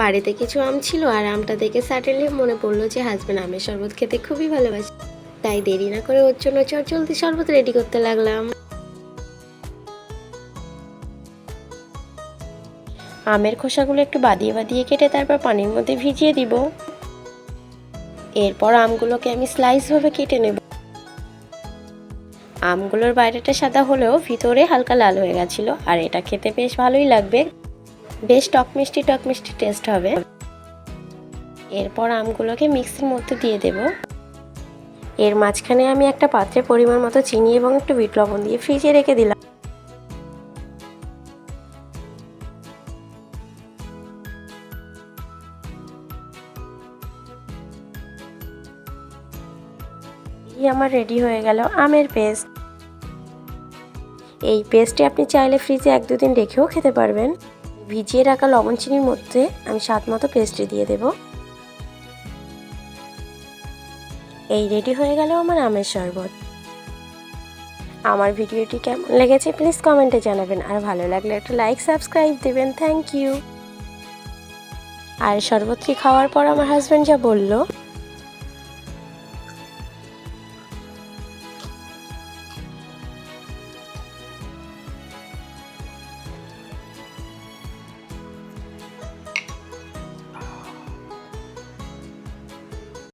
বাড়িতে কিছু আম ছিল আর আমটা দেখে সাডেনলি মনে পড়লো যে হাজবেন্ড আমের শরবত খেতে খুবই ভালোবাসে। তাই দেরি না করে ওর জন্য চটজলদি শরবত রেডি করতে লাগলাম। আমের খোসাগুলো একটু বাদিয়ে বাদিয়ে কেটে তারপর পানির মধ্যে ভিজিয়ে দিব। এরপর আমগুলোকে আমি স্লাইসভাবে কেটে নেব। আমগুলোর বাইরেটা সাদা হলেও ভিতরে হালকা লাল হয়ে গেছিলো, আর এটা খেতে বেশ ভালোই লাগবে, বেশ টক মিষ্টি টেস্ট হবে। এরপর আমগুলোকে মিক্সির মধ্যে দিয়ে দেব। এর মাঝখানে আমি একটা পাত্রে পরিমাণ মতো চিনি এবং একটু বিট লবণ দিয়ে ফ্রিজে রেখে দিলাম। আমার রেডি হয়ে গেল আমের পেস্ট। এই পেস্টটি আপনি চাইলে ফ্রিজে 1-2 দিন রেখেও খেতে পারবেন। ভিজিয়ে রাখা লবণ চিনির মধ্যে আমি স্বাদ মতো পেস্টটি দিয়ে দেব। এই রেডি হয়ে গেল আমার আমের শরবত। আমার ভিডিওটি কেমন লেগেছে প্লিজ কমেন্টে জানাবেন, আর ভালো লাগলে একটা লাইক সাবস্ক্রাইব দেবেন। Thank you. আর শরবতটি খাওয়ার পর আমার হাজব্যান্ড যা বলল